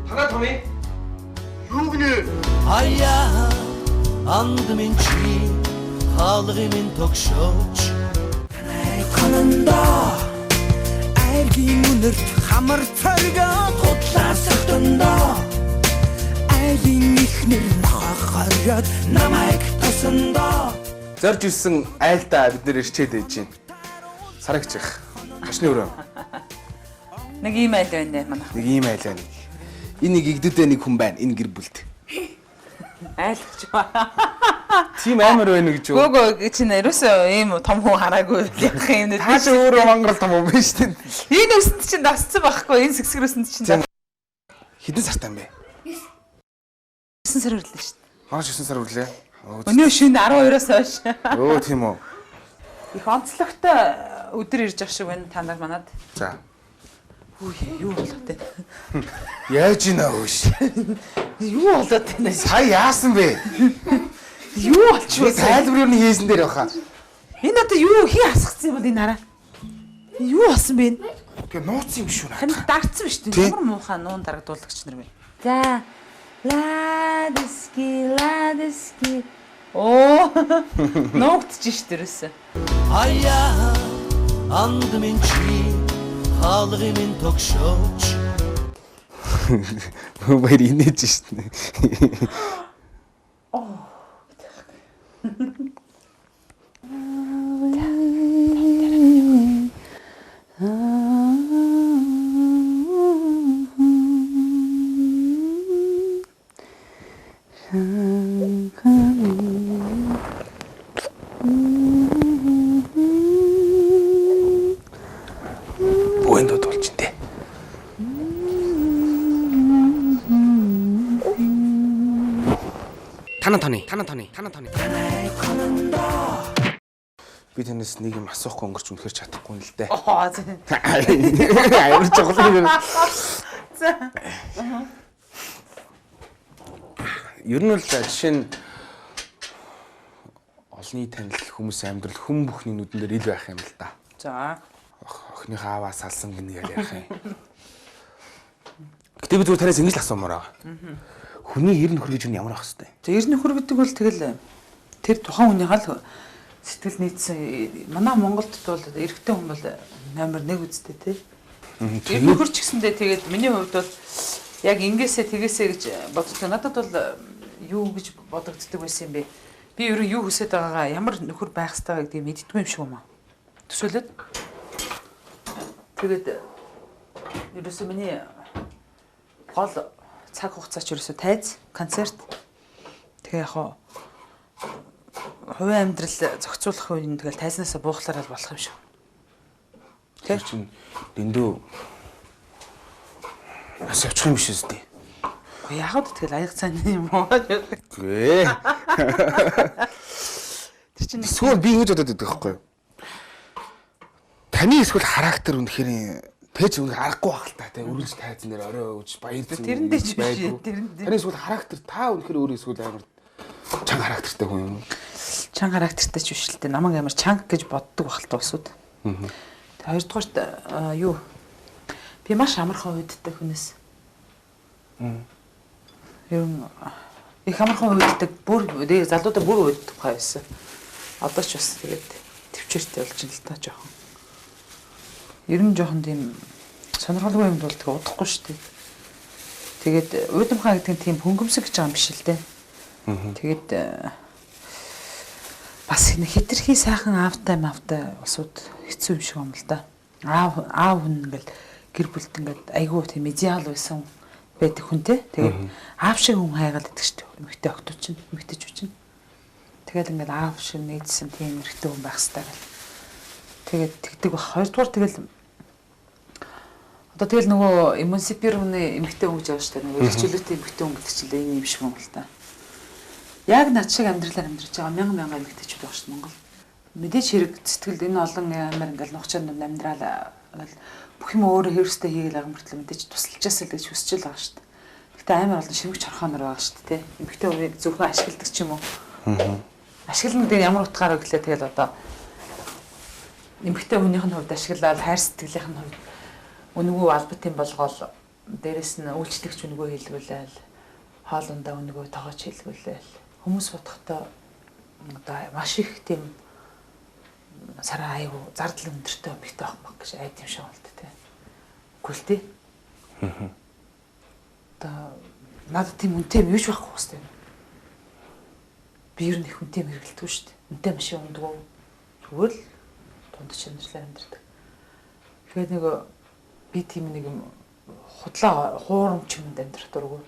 Танаа Томи. Юу гинэ? Аяа анд минь чи хаалгын минь тогшооч кананда айгийн үнэрт хамар царга хутлаасахтанда айгийн ихнэр нахахараад намайг тасанда Зорж ирсэн айлдаа бид нэр ирчээд байж байна. Сарагч их. Ашны өрөө. Нэг ийм айл байна манайх. Нэг ийм айл байна. Энэ нэг игдэдээ нэг хүн байна. Энэ гэр бүлд. Айлч ба. Тийм амар байна гэж юу? Гөө чинь ерөөсөө ийм том хүн хараагүй яах юм бэ? Тааш өөрөө мангал том юм байна шүү дээ. Энэ өсөнд чинь дасцсан байхгүй энэ сэксгэр өсөнд чинь. Хэдэн сартай юм бэ? 9 сар өрлөө шүү дээ. Хоош 9 сар өрлөө. Өнөө шөнө 12-оос хойш. Өө тийм үү. Их онцлогтой өдөр ирж ах шиг байна та нар манад. За. Үгүй юу болоод байна? Яаж ийна өөш? Юу болоод байна? Сая яасан бэ? Юу болчихвол тайлбар юу хийсэн дээр баха. Энэ одоо юу хий асгацсан юм бол энэ хараа. Юу болсон бэ? Тэгээ нууц юм шүү наа. Танд дагцсан биш үү? Ямар муухай нуун дарагдуулагч нар вэ? За. Ладиски. Оо. Ногтж штэ ерөөсөө. Аяа анд минь чи хаалгын минь тогшооч Баяр инээж штэ. Бөөндөө болж дээ. Танаа тони. Би танаас нэг юм асуухгүй өнгөрч үнэхээр чадахгүй юм л дээ. Оо зэ. Амар чухал юм. За. Ер нь бол жишээ нь олонний танил хүмүүсийн амьдрал хүн бүхний нүдэн дээр ил байх юм л да. За. Охиныхаа аваа салсан гэнэ ярих юм. Гэтэ би зүгээр танаас ингэж л асуумаар байгаа. Хүний ер нь хөр гэж ямар ах хэвтэй. За эрдэнэ хөр гэдэг бол тэгэл тэр тухайн хүнийхээ л сэтгэл нийцсэн манай Монголд бол эрэгтэй хүн бол номер 1 үстэй тий. Эрдэнэ хөр ч гэсэндээ тэгээд миний хувьд бол яг ингээсээ тэгээсээ гэж боддог. Надад бол юу гэж бодогддог байсан юм бэ? Би ер нь юу хүсэж байгаагаа ямар нөхөр байх ёстойг гэдэг мэддэггүй юм шиг юм аа. Төсөөлөд тэгээд ерөөсөө миний гол цаг хугацаач ерөөсөө тайз, концерт. Тэгээ яг хоо хувийн амьдрал зохицуулах үеийн тэгэл тайзнаасаа буухлаар л болох юм шиг. Тэр чинь дэндүү бас явчих юм биш үстэй. Яг л тэгэл аяг цааны юм уу? Гээ. Тэр чинь Эсвэл би ингэж бодоод байдаг байхгүй юу? Таны эсвэл характер үнэхээр пэйж үнэ аргагүй байх л та тий өргөж тайзан дээр орой өвж баярцсан. Тэрэндээ ч биш байгаагүй. тэрэндээ. Таны эсвэл характер та үнэхээр өөрөө эсвэл амар чанга характертай хүн юм. Чанга характертай ч биш л дээ. Намайг амар чанга гэж боддог байх л туусууд. Тэгээ хоёрдугаарт юу? Би маш амархан уйддаг хүнээс. Ер нь их амархан уйддаг бүр залуудаа бүр уйддаг байсан. Одоо ч бас тэгээд төвчээртэй болж ин л та жоохон. Ер нь жоохон тийм сонирхолтой юмд бол тэгээ удахгүй шүү дээ. Тэгээд уйдамхаа гэдэг нь тийм хөнгөмсөг гэж байгаа юм биш л дээ. Тэгээд бас хитрхи сайхан аавтай усуд хэцүү юм шиг юм л да. Аав хүн ингээл гэр бүлд ингээд айгүй тийм идеал байсан байдаг хүнтэй. Тэгээд аав шиг хүн хайгаад идэх шүү дээ. Эмэгтэй охтууд чинь, эмэгтэйчүүд чинь. Тэгээд ингээд аав шиг нийцсэн тийм эмэгтэй хүн байх хэрэгтэй гэл. Тэгээд тэгдэг баг. Хоёрдугаар тэгэл одоо тэгэл нөгөө эмансипированный эмэгтэй хүн гэж байгаа шүү дээ. Нөгөө эрхчлөлттэй эмэгтэй хүн гэдэг чинь энэ юм шиг юм л да. Яг над шиг амьдралаар амьдарч байгаа мянган эмэгтэйчүүд байгаа шүү дээ Монгол. Мэдээж хэрэг сэтгэлд энэ олон амар ингээл нухчаанд амьдрал ингээл бүх юм өөрөө хэрстэй хийгээл байгаа мөртлөө мэдээж тусалчаас л гэж хүсэж л байгаа шүү дээ. Гэтэ амар олон шимэг чорхоонор байгаа шүү дээ. Эмэгтэй хүнийг зөвхөн ашигладаг ч юм уу. Ашиглан дээр ямар утгаараа гэхлээр тэгэл одоо эмэгтэй хүнийх нь хувьд ашиглаад хайр сэтгэлийнх нь хувьд үнэгүй албат юм болгоол дээрэс нь үйлчлэгч үнэгүй хэлбэлээл хоолундаа үнэгүй тоогооч хэлбэлээл хүмүүс бодохдоо одоо маш их тийм сараа аягүй зардал өндөртэй эмэгтэй байх мах гэж айд юм шиг байна л дээ. Үгүй л дээ. Одоо надад тийм үнэтэй юм юуж байхгүй хэвчээ. Би ер нь их үнэтэй мэргэлдэггүй шүү дээ. Үнэтэй маш ундгүй. Зүгээр л дунд чанарлаар амьдэрдэг. Тэгээд нэг би тийм нэг юм худлаа хуурамч юмд амьдрах дурггүй.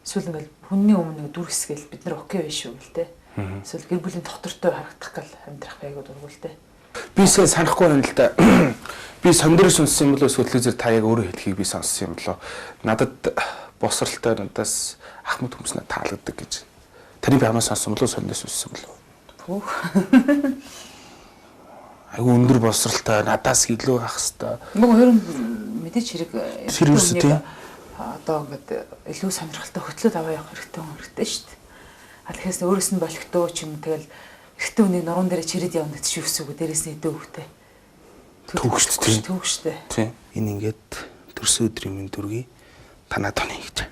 Эсвэл ингээл хүнний өмнө дүр хэсгээл бид нар окей биш үү гэлтэй. Эсвэл гэр бүлийн доктортой харагдах гал амьдрах байгуу дурггүй л дээ. Би сайн санахгүй байна л да. Би сондорч сонссон юм болоо эсвэл телевизээр та яг өөрөө хэлхийг би сонссон юм болоо. Надад босралтай надаас ахмад хүмүүс надад таалагддаг гэж. Таны баймаас сонссон болоо сондорч сонссон болоо. Пүүх. Айгу өндөр босралтай надаас илүү ах хэвээр. Мөн ер нь мэдээч хэрэг одоо ингээд илүү сонирхолтой хөтлөөд аваа явах хэрэгтэй шүү дээ. А тэгэхээр өөрөөс нь болохдоо ч юм тэгэл эртний үнийг нуруунд дээр чирээд явна гэж юу гэсэн үг дээрээс нь идөө хөхтэй. Төвштэй. Тийм. Энэ ингээд төрсөн өдрийн минь дүргийг танаа тоны гэж.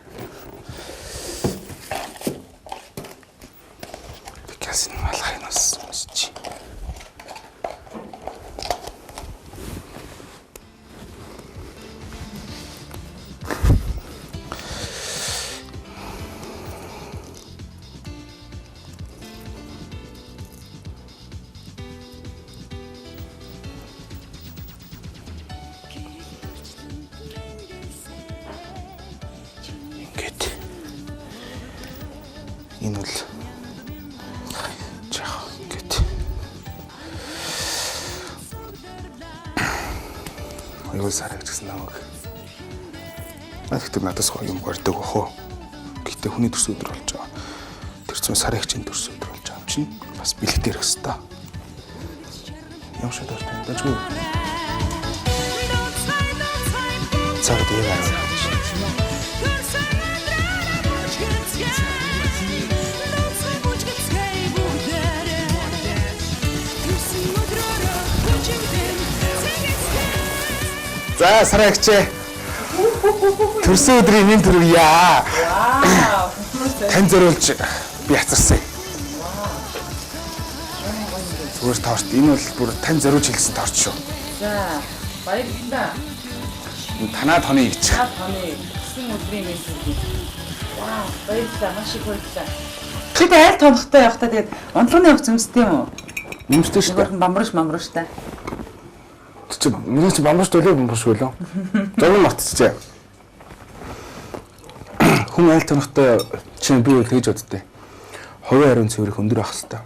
Тэгээс нь малгай нас чи. Энэ бол жаа гэт. Аюул сарагч гэсэн намайг. Надад надаас гоё юм гордог охоо. Гэтэ хүний төрс өдөр болж байгаа. Тэр чинь сарагчийн төрс өдөр болж байгаа юм чинь бас бэлтгэх хэрэгтэй. Ямар шат ортой дажгүй. Цаад яа. За сарагчээ. Төрсөн өдрийн минь төрөйя. Вау. Тань зориулж би хацарсан. Зүгээр тоорт. Энэ бол бүр тань зориулж хэлсэн тоорт шүү. За баярлалаа. Танаа тоны гэж. Танаа тоны төрсөн өдрийн минь төрөйя. Вау баярлалаа. Маш их баярлалаа. Чи аль тонхтой явах та тэгээд онцлогны явах зэмстэй юм уу? Нэмстэй шүү дээ. Бамбарш та. Миний чи бамбарш төлөө. Зураг мартчихжээ. Хүн аль тонхтой чинь би хийж боддтой. Хувийн ариун цэврэх өндөр ах хэвээр.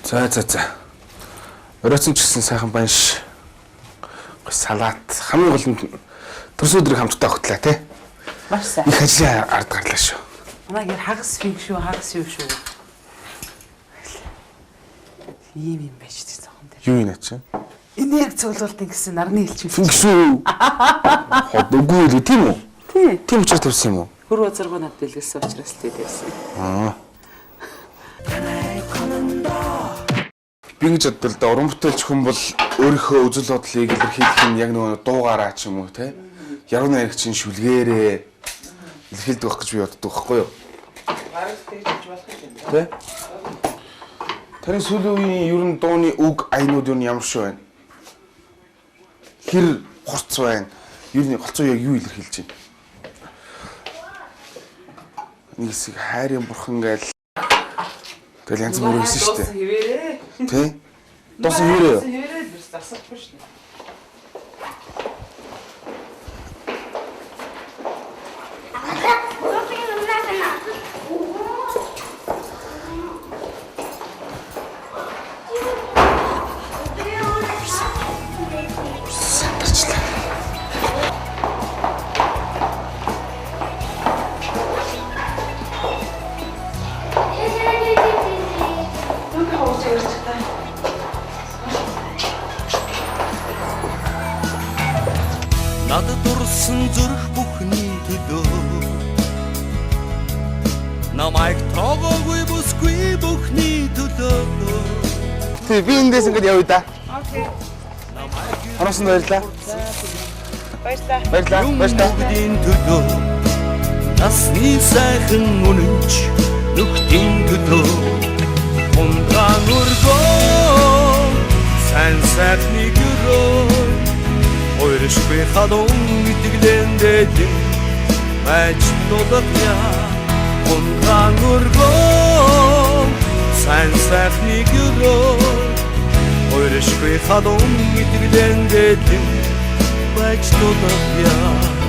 За. Оройцсон ч гэсэн сайхан банш. Салат. Хамгийн гол нь төрс өдрийг хамтдаа хөтлөө тий. Маш сайн. Их ажлын ард гарлаа шүү. Манайг хагас фиг шүү. Ийм юм байж дээ зохон дээр. Юу юм чи? Энэ яг цуглуултын гэсэн нарны хэлчих. Фиг шүү. Хот үгүй л тийм үү? Тий. Тийм учраас төрсөн юм уу? Хөр базаргоо над дэлгэсэн учраас л тавьсан. Би гэж бодвол да уран бүтээлч хүн бол өөрийнхөө үзэл бодлыг илэрхийлэх нь яг нөгөө дуугаараа ч юм уу те яруу найрагчийн шүлгээрээ илэрхийлдэг байх гэж би боддог байхгүй юу? Бараг тэгж болох юм те. Таны сүүлийн үеийн ер нь дууны үг айнууд юу ямар шүү байна? Хэр хурц байна? Ер нь голцоо яг юу илэрхийлж байна? Нэг хэсэг хайрын бурхан гээл тэгэл янз бүр хэлсэн шүү дээ. Тэ? Досон хөвөрөө. Хөвөрөө биш засахгүй шүү дээ. Надад дурсан зүрх бүхний төлөө намайг тоогоогүй бүсгүй бүхний төлөө Тэг би эндээс ингэж явъя да. Окей. Хоросон баярлаа. Баярлалаа. Бүгдийн төлөө насны сайхан үнэнч нүхтийн төлөө унгаан өргөө сайн сайхныг өрөө ойршгүй халуун итгэлэндээ байж дулаая унгаан өргөө сайн сайхныг өрөө ойршгүй халуун итгэлэндээ байж дулаая